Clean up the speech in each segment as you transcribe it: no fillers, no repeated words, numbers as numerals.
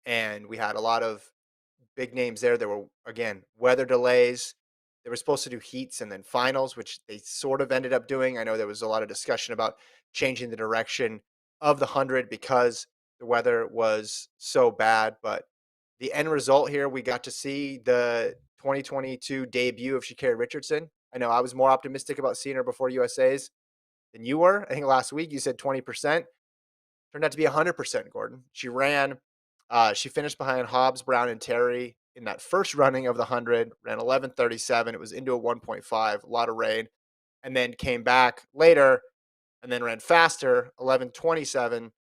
and we had a lot of big names there. There were, again, weather delays. They were supposed to do heats and then finals, which they sort of ended up doing. I know there was a lot of discussion about changing the direction of the 100 because the weather was so bad. But the end result here, we got to see the 2022 debut of Sha'Carri Richardson. I know I was more optimistic about seeing her before USA's than you were. I think last week you said 20%. Turned out to be 100%, Gordon. She finished behind Hobbs, Brown, and Terry in that first running of the 100, ran 11:37. It was into a 1.5, a lot of rain, and then came back later and then ran faster, 11:27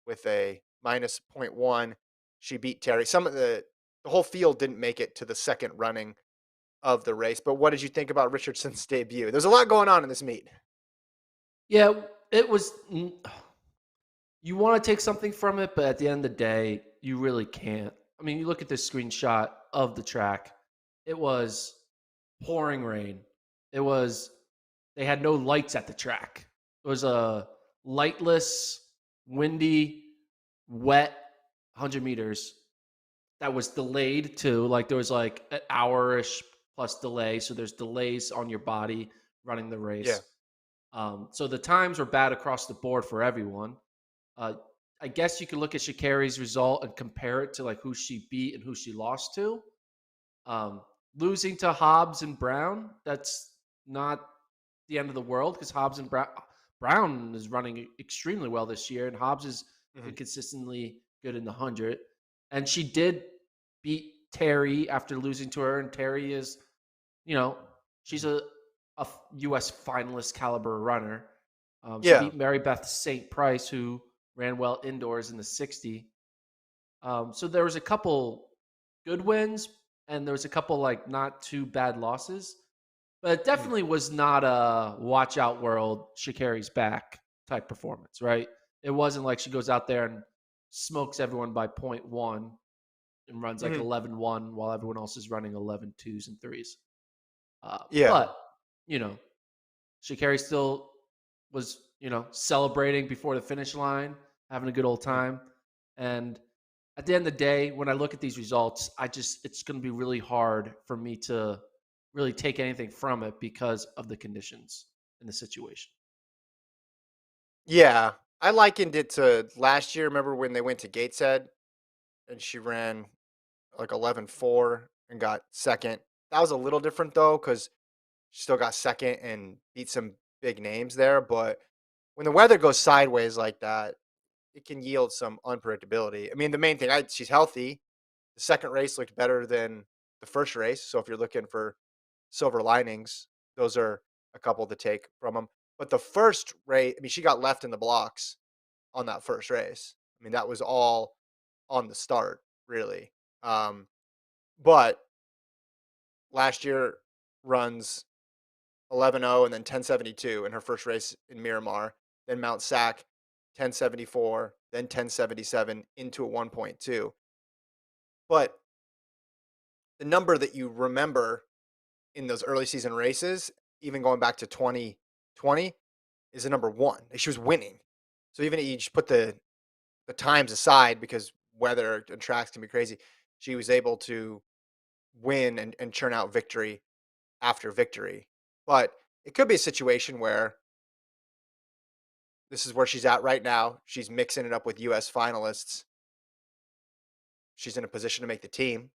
with a minus zero point 0.1. She beat Terry. The whole field didn't make it to the second running of the race. But what did you think about Richardson's debut? There's a lot going on in this meet. Yeah, it was. You want to take something from it, but at the end of the day, you really can't. I mean, you look at this screenshot of the track. It was pouring rain. It was they had no lights at the track. It was a lightless, windy, wet 100 meters that was delayed too. Like there was like an hour-ish plus delay. So there's delays on your body running the Yeah. race. So the times were bad across the board for everyone. Uh, I guess you could look at Sha'Carri's result and compare it to like who she beat and who she lost to. Um, Losing to Hobbs and Brown, that's not the end of the world because Brown is running extremely well this year, and Hobbs has been Mhm. consistently good in the 100. And she did beat Terry after losing to her, and Terry is, you know, she's Mhm. a U.S. finalist caliber runner. She Yeah. beat Mary Beth St. Price, who ran well indoors in the 60. So there was a couple good wins, and there was a couple like not too bad losses. But it Mhm. definitely was not a watch out world, Shakari's back type performance, right? It wasn't like she goes out there and smokes everyone by point one and runs like Mhm. 11-1 while everyone else is running 11-2s and threes. Yeah. But, you know, Shakari still was, celebrating before the finish line, having a good old Mhm. time. And at the end of the day, when I look at these results, it's going to be really hard for me to really take anything from it because of the conditions and the situation. Yeah, I likened it to last year. Remember when they went to Gateshead and she ran like 11:4 and got second? That was a little different though, because she still got second and beat some big names there. But when the weather goes sideways like that, it can yield some unpredictability. I mean, the main thing, she's healthy. The second race looked better than the first race. So if you're looking for silver linings, those are a couple to take from them. But the first race, I mean, she got left in the blocks on that first race. I mean, that was all on the start, really. But last year runs 11:0 and then 10:72 in her first race in Miramar, then Mount Sac 10:74, then 10:77 into a 1.2. But the number that you remember in those early season races, even going back to 2020, is the number one. Like, she was winning. So even if you just put the times aside because weather and tracks can be crazy, she was able to win and churn out victory after victory. But it could be a situation where this is where she's at right now. She's mixing it up with US finalists. She's in a position to make the team.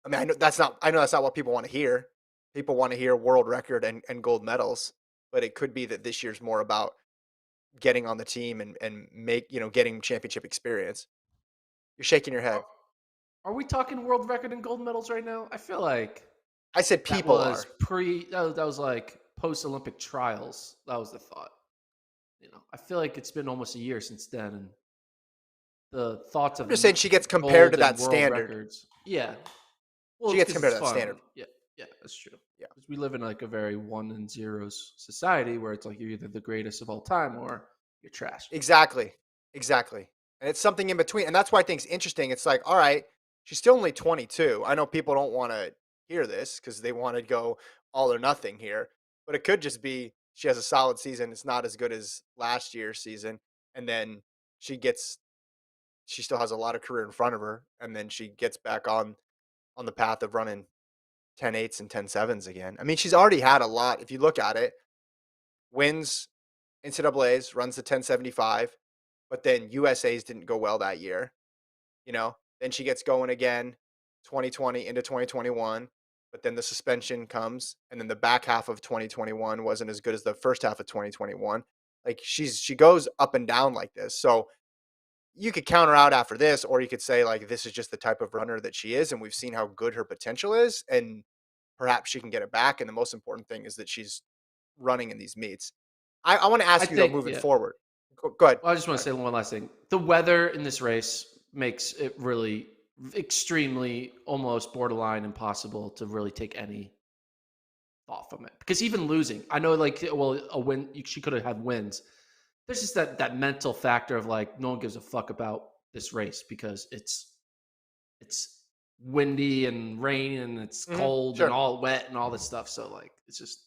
I mean, I know that's not what people want to hear. People want to hear world record and gold medals, but it could be that this year's more about getting on the team and getting championship experience. You're shaking your Are, head. are we talking world record in gold medals right now? I feel like I said that people was are. that was like post Olympic trials. That was the thought. I feel like it's been almost a year since then, and the thoughts I'm of just saying she gets compared to gold and that world standard. records. Yeah, well, She it's gets because compared it's to that fun. standard. Yeah, yeah, that's true. Yeah. Because we live in like a very one and zeros society where it's like you're either the greatest of all time or you're trash. Exactly. Exactly. And it's something in between. And that's why I think it's interesting. It's like, all right, she's still only 22. I know people don't want to hear this because they want to go all or nothing here, but it could just be she has a solid season. It's not as good as last year's season. And then she gets she still has a lot of career in front of her, and then she gets back on the path of running 10.8s and 10.7s again. I mean, she's already had a lot. If you look at it, wins NCAA's, runs the 10.75, but then USA's didn't go well that year. Then she gets going again 2020 into 2021, but then the suspension comes, and then the back half of 2021 wasn't as good as the first half of 2021. Like she goes up and down like this. So you could counter out after this, or you could say like this is just the type of runner that she is, and we've seen how good her potential is, and perhaps she can get it back. And the most important thing is that she's running in these meets. I want to I ask you though, think, moving yeah. forward. Go ahead. Well, I just want Go to ahead. say one last thing. The weather in this race makes it really extremely, almost borderline impossible to really take any thought from it. Because even losing, I know, like, well, a win, she could have had wins. There's just that mental factor of like, no one gives a fuck about this race because it's windy and rain and it's cold and Sure. all wet and all this stuff. So like, it's just